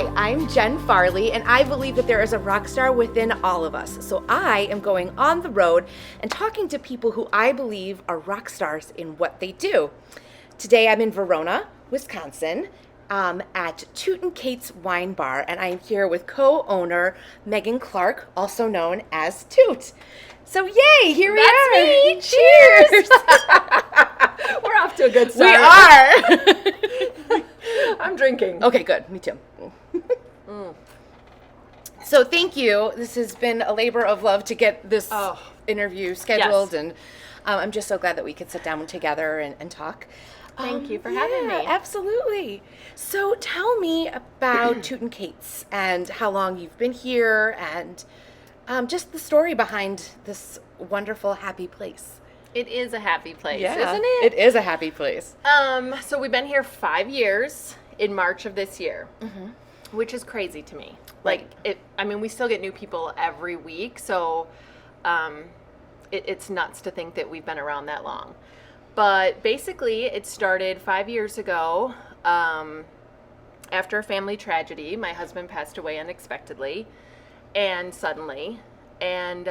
Hi, I'm Jen Farley, and I believe that there is a rock star within all of us. So I am going on the road and talking to people who I believe are rock stars in what they do. Today I'm in Verona, Wisconsin, at Toot and Kate's Wine Bar, and I am here with co-owner Megan Clark, also known as Toot. So yay, here we are. That's me. Cheers. We're off to a good start. We are. I'm drinking. Okay, good. Me too. So thank you. This has been a labor of love to get this interview scheduled, and I'm just so glad that we could sit down together and talk. Thank you for having me. Absolutely. So tell me about Toot and Kate's and how long you've been here and just the story behind this wonderful, happy place. It is a happy place, Yeah, isn't it? It is a happy place. So we've been here 5 years in March of this year, which is crazy to me. Right. We still get new people every week, so it's nuts to think that we've been around that long. But basically, it started 5 years ago after a family tragedy. My husband passed away unexpectedly and suddenly, and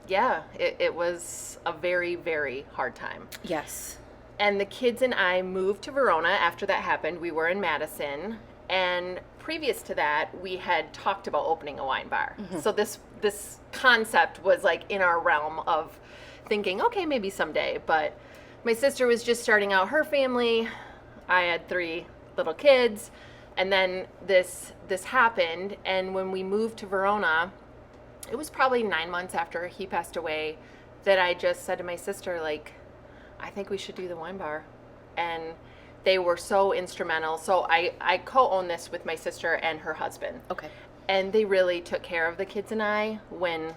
it was a very, very hard time. Yes. And the kids and I moved to Verona after that happened. We were in Madison, and previous to that, we had talked about opening a wine bar. So this concept was like in our realm of thinking, okay, maybe someday. But my sister was just starting out her family. I had 3 little kids, and then this happened. And when we moved to Verona, it was probably 9 months after he passed away that I just said to my sister, like, I think we should do the wine bar. And they were so instrumental. So I co-own this with my sister and her husband. Okay. And they really took care of the kids and I when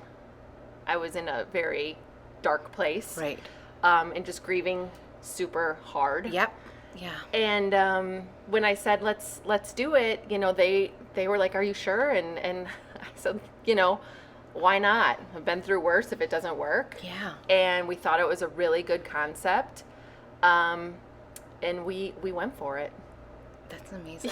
I was in a very dark place. Right. And just grieving super hard. Yep. Yeah. And when I said, let's do it, they were like, are you sure? And I said, why not? I've been through worse if it doesn't work. Yeah. And we thought it was a really good concept. And we went for it. That's amazing.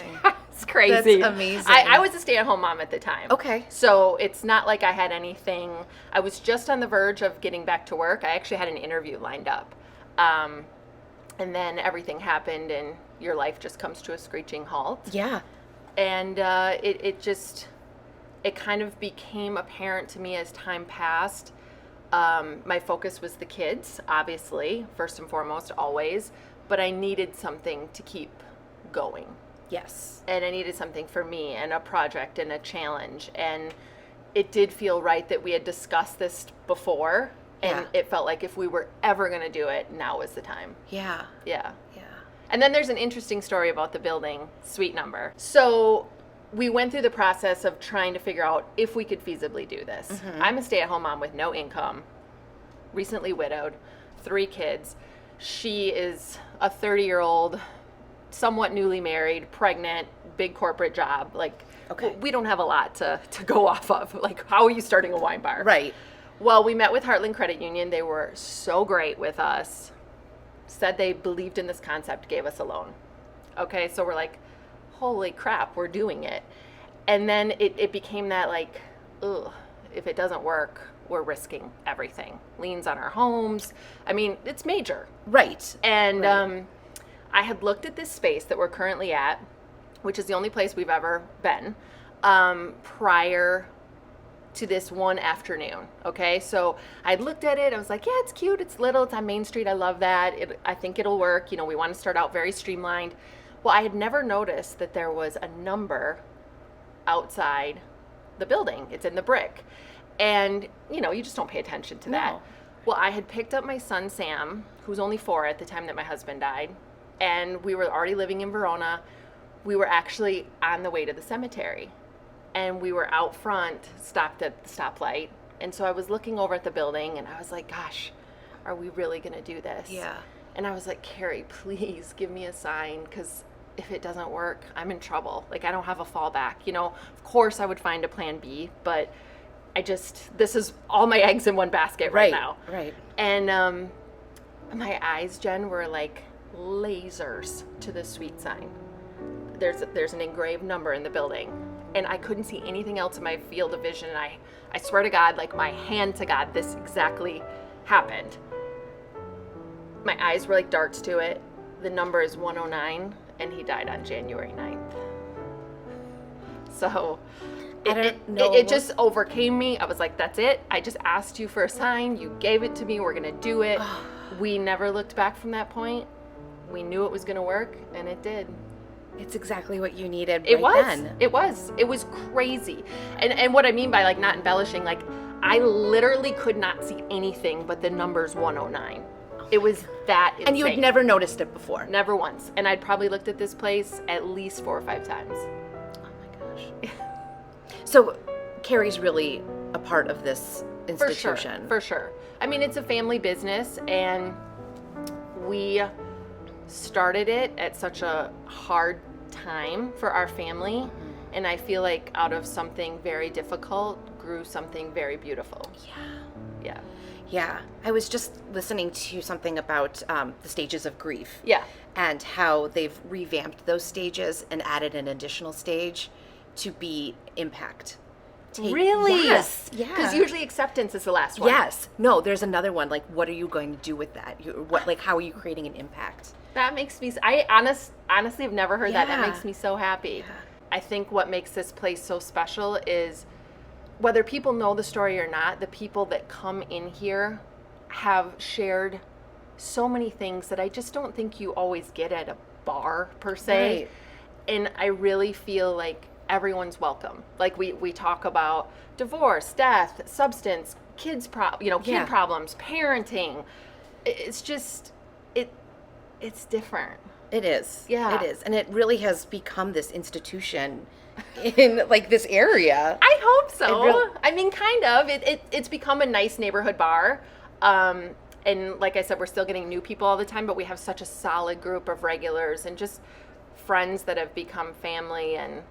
It's crazy. That's amazing. I was a stay-at-home mom at the time. Okay. So it's not like I had anything. I was just on the verge of getting back to work. I actually had an interview lined up. And then everything happened, and your life just comes to a screeching halt. Yeah. And it kind of became apparent to me as time passed. My focus was the kids, obviously, first and foremost, always. But I needed something to keep going. Yes. And I needed something for me and a project and a challenge. And it did feel right that we had discussed this before. And it felt like if we were ever going to do it, now was the time. Yeah. Yeah. Yeah. And then there's an interesting story about the building suite number. So we went through the process of trying to figure out if we could feasibly do this. I'm a stay-at-home mom with no income, recently widowed, 3 kids. She is a 30-year-old, somewhat newly married, pregnant, big corporate job. Like, we don't have a lot to go off of. Like, how are you starting a wine bar? Right. Well, we met with Heartland Credit Union. They were so great with us, said they believed in this concept, gave us a loan. Okay, so we're like, holy crap, we're doing it. And then it became that, like, ugh, if it doesn't work, we're risking everything. Liens on our homes. I mean, it's major. Right. And I had looked at this space that we're currently at, which is the only place we've ever been, prior to this one afternoon. Okay, so I looked at it. I was like, yeah, it's cute. It's little. It's on Main Street. I love that. I think it'll work. We want to start out very streamlined. Well, I had never noticed that there was a number outside the building. It's in the brick. And, you just don't pay attention to that. No. Well, I had picked up my son, Sam, who was only 4 at the time that my husband died. And we were already living in Verona. We were actually on the way to the cemetery. And we were out front, stopped at the stoplight. And so I was looking over at the building, and I was like, gosh, are we really going to do this? Yeah. And I was like, Carrie, please give me a sign, because if it doesn't work, I'm in trouble. Like, I don't have a fallback. Of course I would find a plan B, but this is all my eggs in one basket right now. Right. And my eyes, Jen, were like lasers to the sweet sign. there's an engraved number in the building, and I couldn't see anything else in my field of vision. And I swear to God, like my hand to God, this exactly happened. My eyes were like darts to it. The number is 109, and he died on January 9th. So it just overcame me. I was like, that's it. I just asked you for a sign. You gave it to me. We're going to do it. We never looked back from that point. We knew it was going to work, and it did. It's exactly what you needed It was. then. It was crazy. And what I mean by like not embellishing, like I literally could not see anything but the numbers 109. It was that insane. And you had never noticed it before? Never once. And I'd probably looked at this place at least 4 or 5 times. Oh my gosh. So Carrie's really a part of this institution. For sure. I mean, it's a family business, and we started it at such a hard time for our family. Mm-hmm. And I feel like out of something very difficult grew something very beautiful. Yeah. Yeah, I was just listening to something about the stages of grief. Yeah. And how they've revamped those stages and added an additional stage to be impact. Really? Yes. Yeah. Because usually acceptance is the last one. Yes. No, there's another one. Like, what are you going to do with that? How are you creating an impact? That makes me, honestly have never heard that. That makes me so happy. Yeah. I think what makes this place so special is whether people know the story or not, the people that come in here have shared so many things that I just don't think you always get at a bar per se. Right. And I really feel like everyone's welcome. Like we talk about divorce, death, substance, kid problems, parenting. It's just, it's different. It is. Yeah. It is. And it really has become this institution in like this area. I hope so. I mean, kind of. It's become a nice neighborhood bar. And like I said, we're still getting new people all the time, but we have such a solid group of regulars and just friends that have become family, and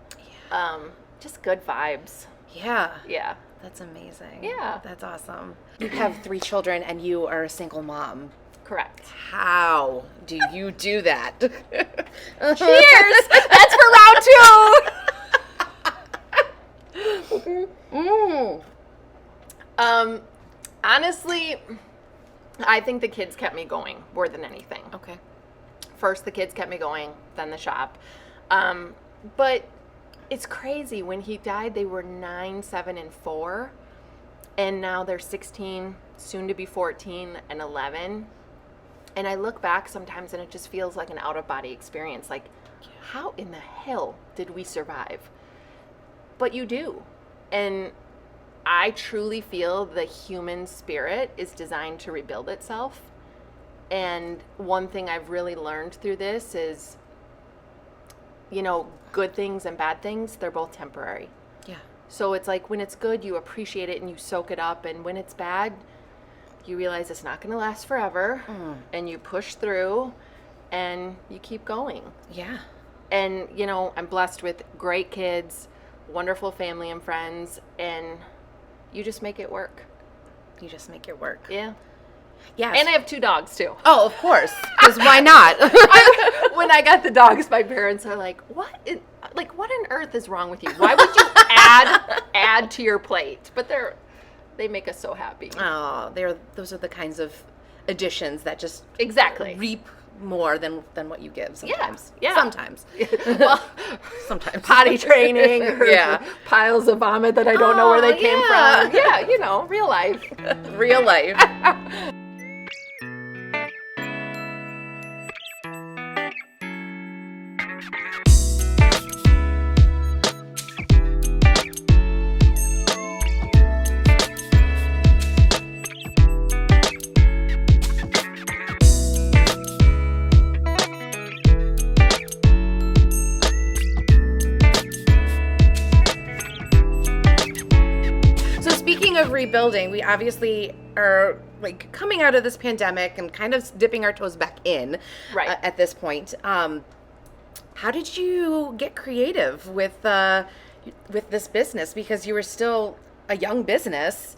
just good vibes. Yeah. Yeah. That's amazing. Yeah. That's awesome. You have 3 children and you are a single mom. Correct. How do you do that? Cheers! That's for round 2. Honestly, I think the kids kept me going more than anything. Okay. First, the kids kept me going, then the shop. But it's crazy. When he died, they were 9, 7, and 4. And now they're 16, soon to be 14, and 11. And I look back sometimes and it just feels like an out-of-body experience. Like, how in the hell did we survive? But you do. And I truly feel the human spirit is designed to rebuild itself. And one thing I've really learned through this is, good things and bad things, they're both temporary. Yeah. So it's like when it's good, you appreciate it and you soak it up. And when it's bad, you realize it's not going to last forever. And you push through and you keep going. Yeah. And, I'm blessed with great kids, wonderful family and friends, and you just make it work. You just make it work. Yeah. Yes. And I have 2 dogs, too. Oh, of course. Because why not? When I got the dogs, my parents are like, what on earth is wrong with you? Why would you add to your plate? But they make us so happy. Oh, those are the kinds of additions that just exactly reap more than what you give sometimes. Yeah. Sometimes. Well, sometimes. Potty training or piles of vomit that I don't know where they came from. Yeah, real life. Real life. Of rebuilding, we obviously are like coming out of this pandemic and kind of dipping our toes back in at this point. How did you get creative with this business? Because you were still a young business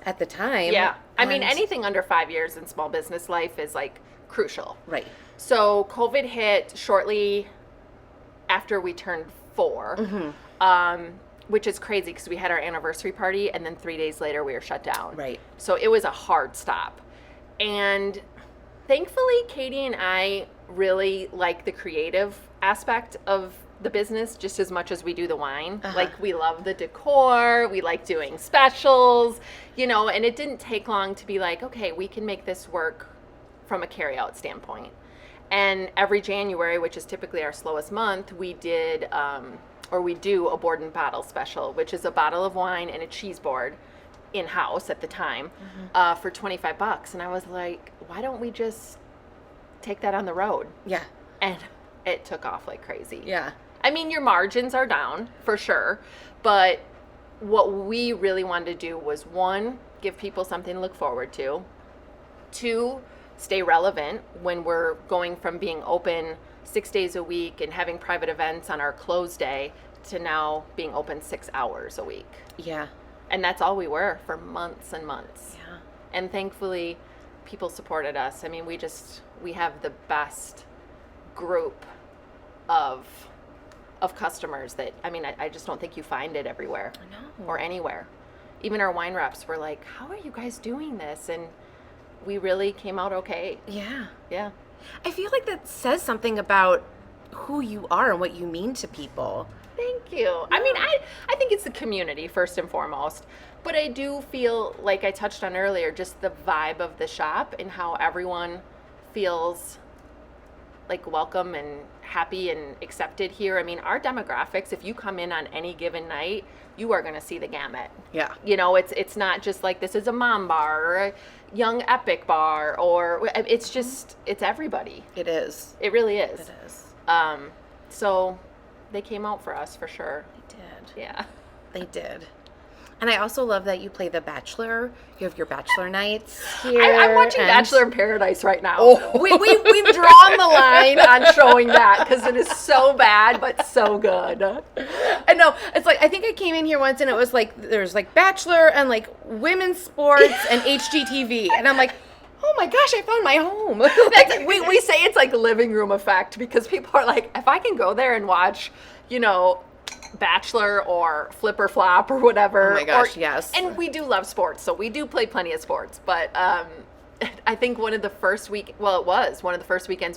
at the time. Yeah. I mean, anything under 5 years in small business life is like crucial. Right. So COVID hit shortly after we turned 4, which is crazy because we had our anniversary party and then 3 days later we were shut down. Right. So it was a hard stop. And thankfully, Katie and I really like the creative aspect of the business just as much as we do the wine. Like, we love the decor, we like doing specials, you know, and it didn't take long to be like, okay, we can make this work from a carryout standpoint. And every January, which is typically our slowest month, we did, we do a board and bottle special, which is a bottle of wine and a cheese board in-house at the time for $25. And I was like, why don't we just take that on the road? Yeah. And it took off like crazy. Yeah. I mean, your margins are down for sure, but what we really wanted to do was, 1, give people something to look forward to. 2, stay relevant when we're going from being open 6 days a week and having private events on our close day to now being open 6 hours a week. Yeah. And that's all we were for months and months. Yeah. And thankfully, people supported us. I mean, we have the best group of customers that, I mean, I just don't think you find it everywhere. I know. Or anywhere. Even our wine reps were like, how are you guys doing this? And we really came out okay. Yeah. Yeah. I feel like that says something about who you are and what you mean to people. Thank you. I mean, I think it's the community first and foremost, but I do feel like I touched on earlier, just the vibe of the shop and how everyone feels like welcome and happy and accepted here. I mean, our demographics, if you come in on any given night, you are going to see the gamut. Yeah. You know, it's not just like this is a mom bar or a young epic bar, or it's just, it's everybody. It is. It really is. It is. So they came out for us for sure. They did. Yeah. They did. And I also love that you play The Bachelor. You have your Bachelor nights here. I'm watching Bachelor in Paradise right now. Oh. We've drawn the line on showing that because it is so bad but so good. I know. It's like, I think I came in here once and it was like, there's like Bachelor and like women's sports and HGTV. And I'm like, oh my gosh, I found my home. we say it's like living room effect because people are like, if I can go there and watch, you know, Bachelor or Flip or Flop or whatever. Oh my gosh, yes. And we do love sports, so we do play plenty of sports. But I think one of the first weekends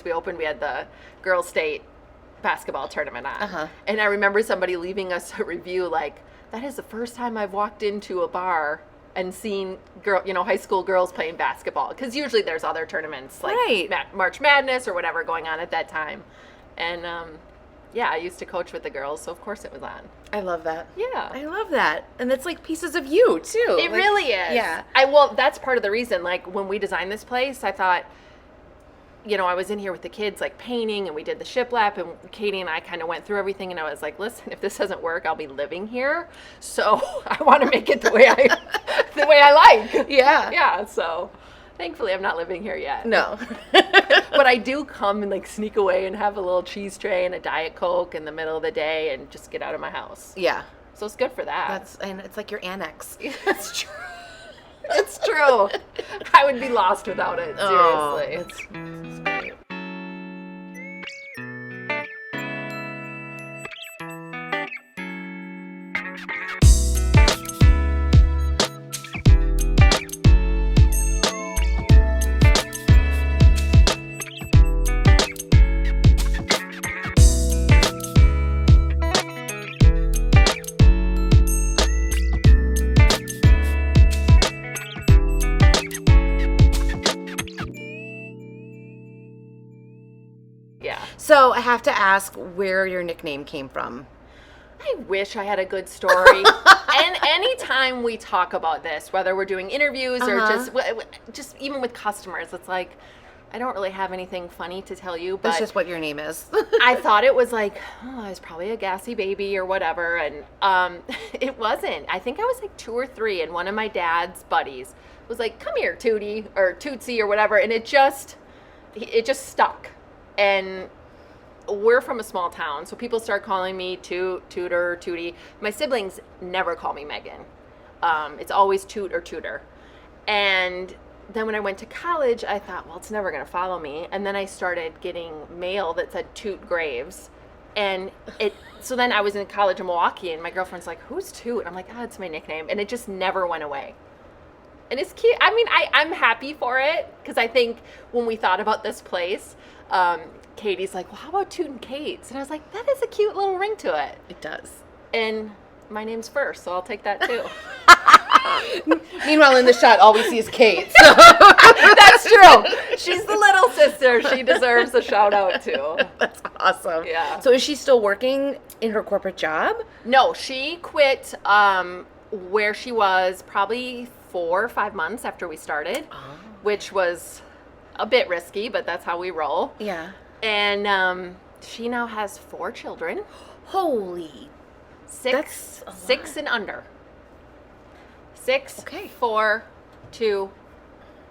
we opened, we had the girls' state basketball tournament on. And I remember somebody leaving us a review like, that is the first time I've walked into a bar and seen high school girls playing basketball. Because usually there's other tournaments like March Madness or whatever going on at that time. And yeah, I used to coach with the girls, so of course it was on. I love that. Yeah. I love that. And it's like pieces of you, too. It really is. Yeah. That's part of the reason. Like, when we designed this place, I thought, you know, I was in here with the kids, like, painting, and we did the shiplap, and Katie and I kind of went through everything, and I was like, listen, if this doesn't work, I'll be living here. So I want to make it the way I like. Yeah. Yeah, so thankfully I'm not living here yet. No. But I do come and like sneak away and have a little cheese tray and a Diet Coke in the middle of the day and just get out of my house. Yeah. So it's good for that. And it's like your annex. It's true. It's true. I would be lost without it, seriously. It's great. So I have to ask where your nickname came from. I wish I had a good story. And anytime we talk about this, whether we're doing interviews or just even with customers, it's like, I don't really have anything funny to tell you. But that's just what your name is. I thought it was like, I was probably a gassy baby or whatever. And it wasn't. I think I was like 2 or 3. And one of my dad's buddies was like, come here, Tootie or Tootsie or whatever. And it just stuck. And we're from a small town, so people start calling me Toot, Tooter, Tootie. My siblings never call me Megan. It's always Toot or Tooter. And then when I went to college, I thought, well, it's never going to follow me. And then I started getting mail that said Toot Graves. And so then I was in college in Milwaukee, and my girlfriend's like, "Who's Toot?" And I'm like, "Oh, it's my nickname." And it just never went away. And it's cute. I mean, I'm happy for it, because I think when we thought about this place, Katie's like, "Well, how about Toot and Kate's?" And I was like, that is a cute little ring to it. It does. And my name's first, so I'll take that too. Meanwhile, in the shot, all we see is Kate. So. That's true. She's the little sister. She deserves a shout out too. That's awesome. Yeah. So is she still working in her corporate job? No, she quit where she was probably 4 or 5 months after we started, which was a bit risky, but that's how we roll. Yeah. And she now has 4 children. Holy. 6 and under. 6, Okay. 4, 2,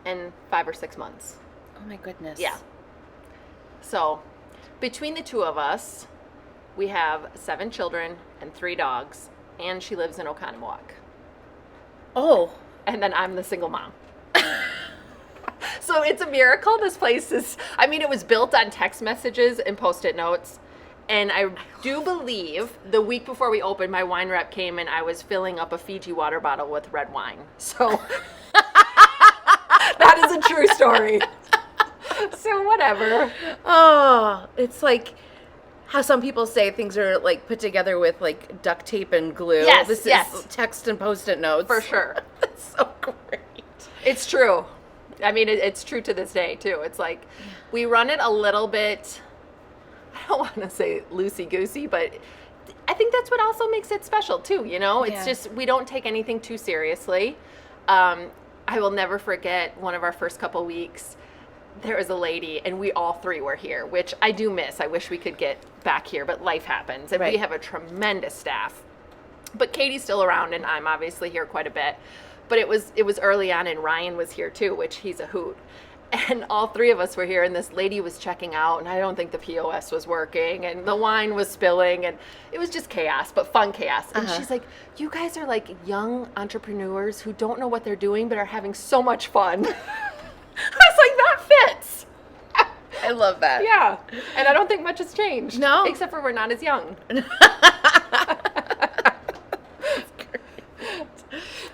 and 5 or 6 months. Oh my goodness. Yeah. So, between the two of us, we have 7 children and 3 dogs, and she lives in Oconomowoc. Oh. And then I'm the single mom. So it's a miracle. This place is, I mean, it was built on text messages and Post-it notes. And I do believe the week before we opened, my wine rep came and I was filling up a Fiji water bottle with red wine. So that is a true story. So whatever. Oh, it's like how some people say things are like put together with like duct tape and glue. Yes, This yes. is text and Post-it notes. For sure. That's so great. It's true. I mean, it's true to this day, too. It's like we run it a little bit, I don't want to say loosey-goosey, but I think that's what also makes it special, too, you know? It's just, we don't take anything too seriously. I will never forget one of our first couple weeks. There was a lady, and we all 3 were here, which I do miss. I wish we could get back here, but life happens, and we have a tremendous staff. But Katie's still around, and I'm obviously here quite a bit. But it was early on, and Ryan was here too, which he's a hoot. And all 3 of us were here, and this lady was checking out, and I don't think the POS was working, and the wine was spilling, and it was just chaos, but fun chaos. And she's like, "You guys are like young entrepreneurs who don't know what they're doing, but are having so much fun." I was like, that fits. I love that. Yeah. And I don't think much has changed. No. Except for we're not as young.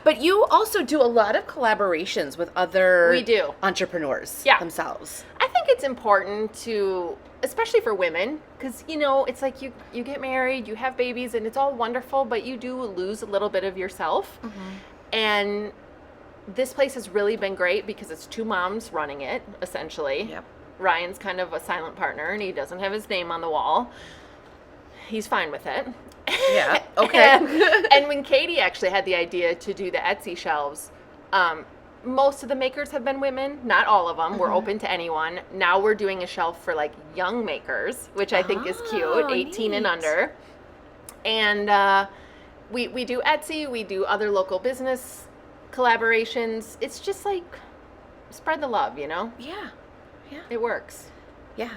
But you also do a lot of collaborations with other We do. entrepreneurs themselves. I think it's important to, especially for women, because, you know, it's like you get married, you have babies, and it's all wonderful, but you do lose a little bit of yourself. And this place has really been great because it's 2 moms running it, essentially. Yep. Ryan's kind of a silent partner, and he doesn't have his name on the wall. He's fine with it. Yeah. Okay. and when Katie actually had the idea to do the Etsy shelves, most of the makers have been women. Not all of them. We're open to anyone. Now we're doing a shelf for like young makers, which I think is cute, 18 and under. And we do Etsy. We do other local business collaborations. It's just like spread the love, you know? Yeah. Yeah. It works. Yeah.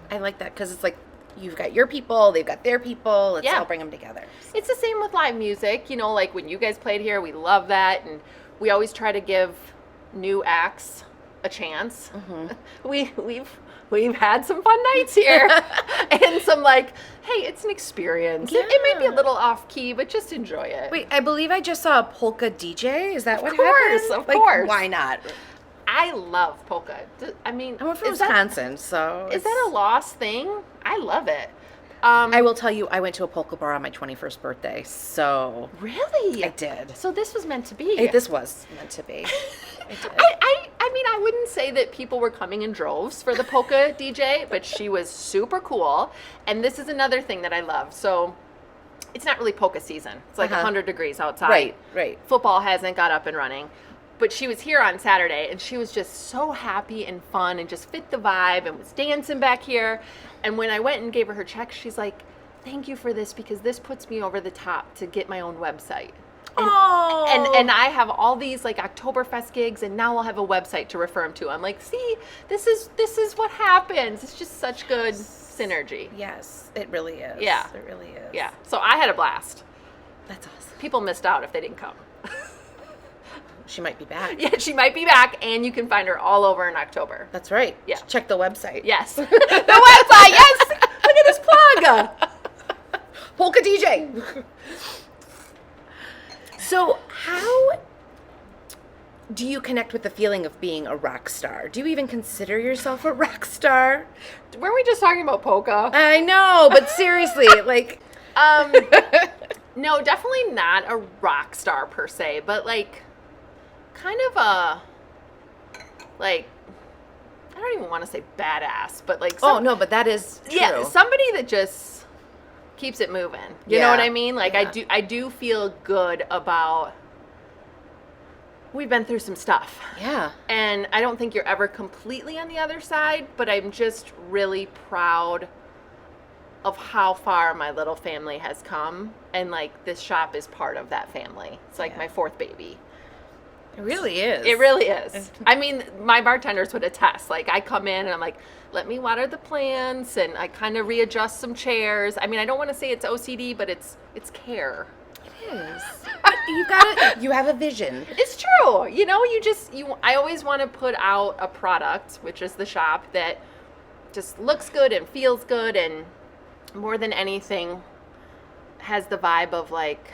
I like that because it's like you've got your people, they've got their people. Let's all bring them together. It's the same with live music. You know, like when you guys played here, we love that. And we always try to give new acts a chance. We've had some fun nights here. And some like, hey, it's an experience. Yeah. It may be a little off key, but just enjoy it. Wait, I believe I just saw a polka DJ. Is that what course, happened? of course. Why not? I love polka. I mean, I'm from is that- Wisconsin, so Is that a lost thing? I love it. I will tell you, I went to a polka bar on my 21st birthday, so Really? I did. So this was meant to be. This was meant to be. I did. I mean, I wouldn't say that people were coming in droves for the polka DJ, but she was super cool. And this is another thing that I love. So it's not really polka season. It's like 100 degrees outside. Right. Football hasn't got up and running. But she was here on Saturday, and she was just so happy and fun and just fit the vibe and was dancing back here. And when I went and gave her her check, she's like, "Thank you for this because this puts me over the top to get my own website." And I have all these like Oktoberfest gigs, and now I'll have a website to refer them to. I'm like, see, this is what happens. It's just such good synergy. Yes, it really is. Yeah. It really is. Yeah. So I had a blast. That's awesome. People missed out if they didn't come. She might be back. Yeah, she might be back, and you can find her all over in October. That's right. Yeah. Check the website. Yes. The website, yes! Look at this plug! Gaga. Polka DJ. So how do you connect with the feeling of being a rock star? Do you even consider yourself a rock star? Weren't we just talking about polka? I know, but seriously, like... No, definitely not a rock star per se, but like kind of a, like, I don't even want to say badass, but like no, but that is true. Yeah, somebody that just keeps it moving. You know what I mean? Like I do feel good about, we've been through some stuff. Yeah. And I don't think you're ever completely on the other side, but I'm just really proud of how far my little family has come, and like this shop is part of that family. It's like my fourth baby. It really is. It really is. I mean, my bartenders would attest. Like, I come in and I'm like, let me water the plants, and I kind of readjust some chairs. I mean, I don't want to say it's OCD, but it's care. It is. You have a vision. It's true. You know, I always want to put out a product, which is the shop, that just looks good and feels good, and more than anything has the vibe of like,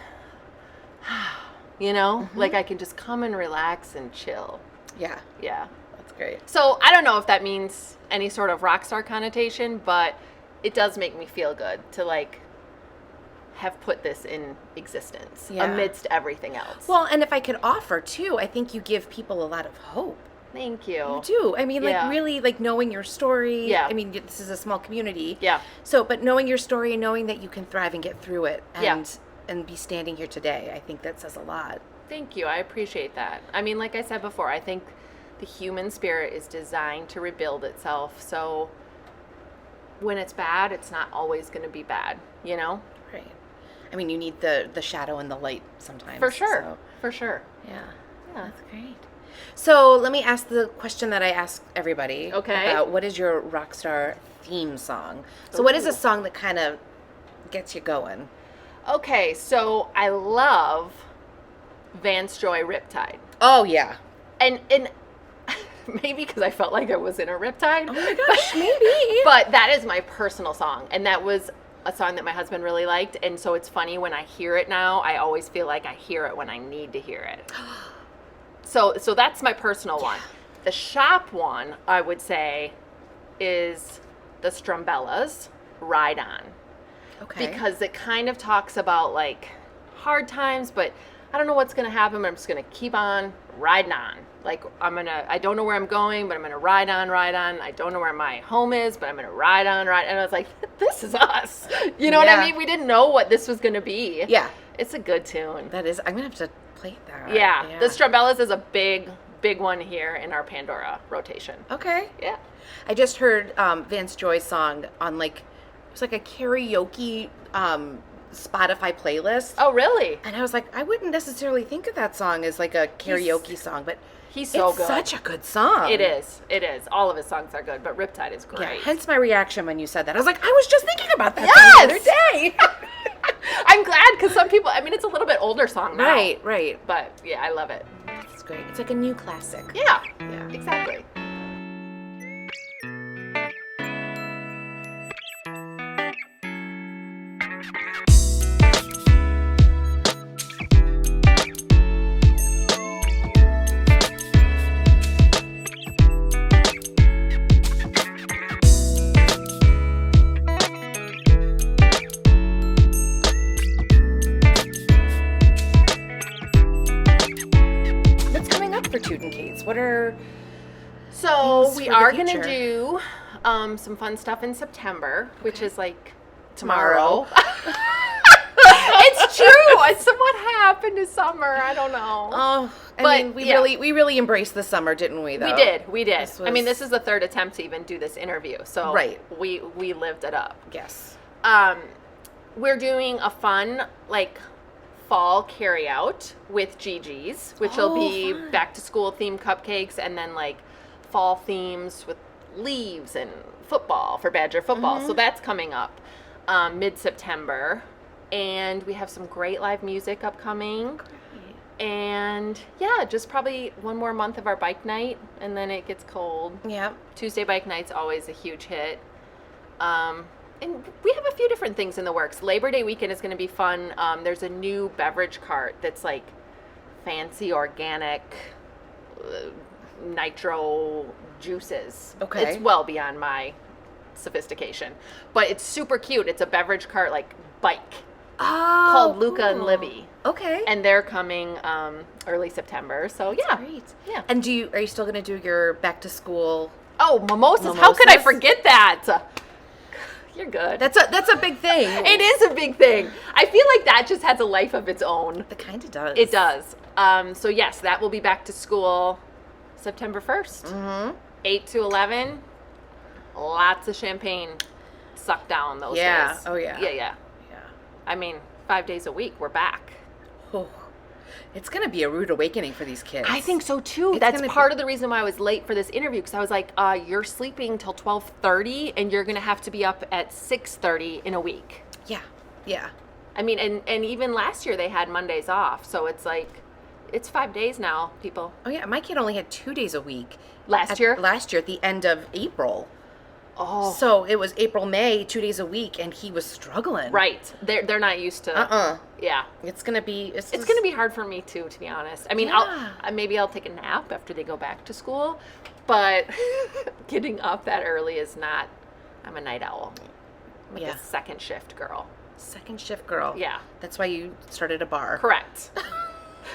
you know, like I can just come and relax and chill. Yeah. Yeah. That's great. So I don't know if that means any sort of rock star connotation, but it does make me feel good to like have put this in existence amidst everything else. Well, and if I could offer too, I think you give people a lot of hope. Thank you. You do. I mean, like really, like knowing your story. Yeah. I mean, this is a small community. Yeah. So, but knowing your story and knowing that you can thrive and get through it, and be standing here today, I think that says a lot. Thank you. I appreciate that. I mean, like I said before, I think the human spirit is designed to rebuild itself. So when it's bad, it's not always going to be bad, you know? Right. I mean, you need the shadow and the light sometimes. For sure. So. For sure. Yeah. That's great. So let me ask the question that I ask everybody. Okay. About what is your Rockstar theme song? So what is a song that kind of gets you going? Okay, so I love Vance Joy Riptide. Oh, yeah. And maybe because I felt like I was in a riptide. Oh my gosh, maybe. But that is my personal song. And that was a song that my husband really liked. And so it's funny, when I hear it now, I always feel like I hear it when I need to hear it. So that's my personal one. The shop one, I would say, is the Strumbellas, Ride On. Okay. Because it kind of talks about like hard times, but I don't know what's going to happen, but I'm just going to keep on riding on. Like I don't know where I'm going, but I'm going to ride on. I don't know where my home is, but I'm going to ride on. And I was like, this is us. You know what I mean? We didn't know what this was going to be. Yeah. It's a good tune. That is, I'm going to have to play that. Yeah. The Strumbellas is a big one here in our Pandora rotation. Okay. Yeah. I just heard Vance Joy's song on like, it was like a karaoke Spotify playlist. Oh, really? And I was like, I wouldn't necessarily think of that song as like a karaoke song, but he's so good. It's such a good song. It is. All of his songs are good, but Riptide is great. Yeah, hence my reaction when you said that. I was like, I was just thinking about that song the other day. I'm glad, because some people, I mean, it's a little bit older song now. Right. But yeah, I love it. It's great. It's like a new classic. Yeah. Yeah. Exactly. For Toot and Kate's, what are so we are going to future? do some fun stuff in September, which is like tomorrow. It's true. It's what happened to summer. I don't know. Oh, I mean, we really embraced the summer, didn't we? Though we did. I mean, this is the third attempt to even do this interview, so we lived it up. Yes. We're doing a fun fall carry out with Gigi's, which will be fun. Back to school themed cupcakes, and then fall themes with leaves and football for Badger football. Mm-hmm. So that's coming up mid-September, and we have some great live music upcoming. Great. And yeah, just probably one more month of our bike night, and then it gets cold. Yeah. Tuesday bike night's always a huge hit. And we have a few different things in the works. Labor Day weekend is going to be fun. There's a new beverage cart that's like fancy organic nitro juices. Okay. It's well beyond my sophistication, but it's super cute. It's a beverage cart like bike called Luca and Libby. Okay. And they're coming early September. So yeah. Great. Yeah. And are you still going to do your back to school? Oh, mimosas. How could I forget that? You're good. That's a big thing. It is a big thing. I feel like that just has a life of its own. It kind of does. It does. So yes, that will be back to school September 1st. Mm-hmm. 8 to 11. Lots of champagne sucked down those days. Oh, yeah. Yeah. I mean, 5 days a week, we're back. Oh, it's going to be a rude awakening for these kids. I think so, too. That's part of the reason why I was late for this interview, because I was like, you're sleeping till 12:30, and you're going to have to be up at 6:30 in a week. Yeah. I mean, and even last year they had Mondays off, so it's like, it's 5 days now, people. Oh, yeah. My kid only had 2 days a week. Last year at the end of April. Oh. So it was April, May, 2 days a week, and he was struggling. Right. They're not used to. Yeah. It's gonna be. It's gonna be hard for me too, to be honest. I mean, maybe I'll take a nap after they go back to school, but getting up that early is not. I'm a night owl. I'm like a second shift girl. Second shift girl. Yeah. That's why you started a bar. Correct.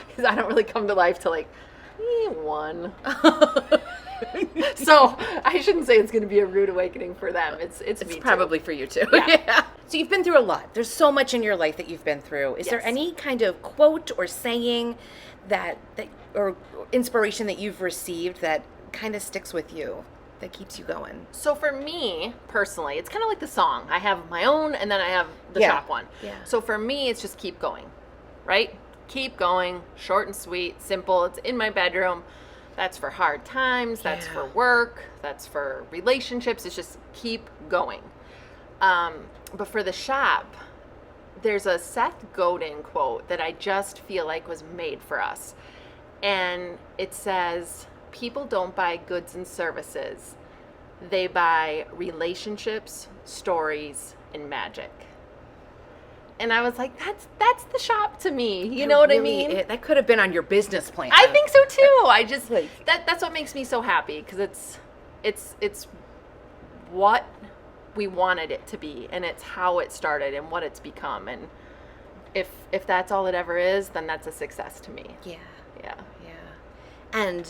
Because I don't really come to life till like 1. So I shouldn't say it's going to be a rude awakening for them. It's me probably too. for you too. Yeah. So you've been through a lot. There's so much in your life that you've been through. Is there any kind of quote or saying that or inspiration that you've received that kind of sticks with you, that keeps you going? So for me personally, it's kind of like the song. I have my own, and then I have the shop one. Yeah. So for me, it's just keep going, right? Keep going. Short and sweet, simple. It's in my bedroom. That's for hard times. That's for work. That's for relationships. It's just keep going. But for the shop, there's a Seth Godin quote that I just feel like was made for us. And it says, people don't buy goods and services. They buy relationships, stories, and magic. And I was like, that's the shop to me. You know what I mean? That could have been on your business plan. I think so too. I just that's what makes me so happy, because it's what we wanted it to be, and it's how it started and what it's become. And if that's all it ever is, then that's a success to me. Yeah. And And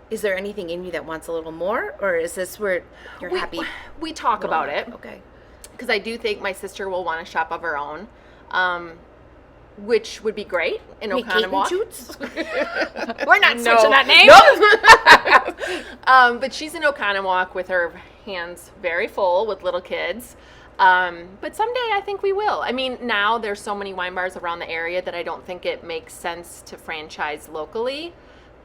is there anything in you that wants a little more, or is this where you're happy? We talk about it. Okay. Because I do think my sister will want a shop of her own, which would be great in Oconomowoc. We're not switching that name. Nope. But she's in Oconomowoc with her hands very full with little kids. But someday I think we will. I mean, now there's so many wine bars around the area that I don't think it makes sense to franchise locally.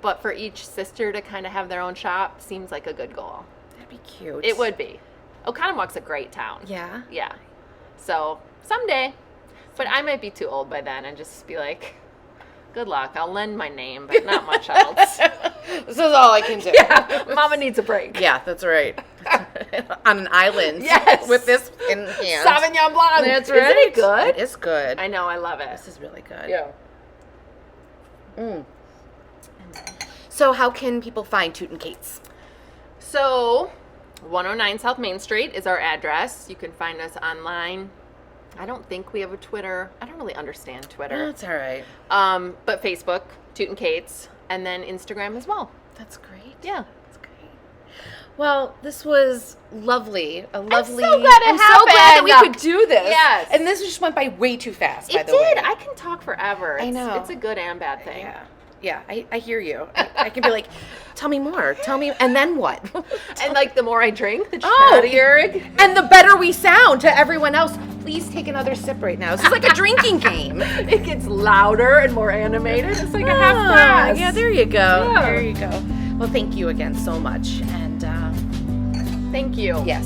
But for each sister to kind of have their own shop seems like a good goal. That'd be cute. It would be. Oconomowoc's a great town. Yeah. Yeah. So someday. But I might be too old by then and just be like, good luck. I'll lend my name, but not much else. This is all I can do. Yeah. Mama needs a break. Yeah, that's right. On an island. Yes. With this in hand. Sauvignon Blanc. That's right. Isn't it good? It is good. I know. I love it. This is really good. Yeah. So how can people find Toot and Kate's? So 109 South Main Street is our address. You can find us online. I don't think we have a Twitter. I don't really understand Twitter. That's all right. But Facebook, Toot and Kate's, and then Instagram as well. That's great. Yeah. That's great. Well, this was lovely. I'm so glad I'm so glad that we could do this. Yes. And this just went by way too fast, by It the way. did. I can talk forever. I know. It's a good and bad thing. Yeah. Yeah, I hear you. I can be like, tell me more. Tell me, and then what? And like the more I drink, the chattier. And the better we sound to everyone else. Please take another sip right now. This is like a drinking game. It gets louder and more animated. It's like a half glass. Yeah, there you go. Yeah. There you go. Well, thank you again so much. And thank you. yes.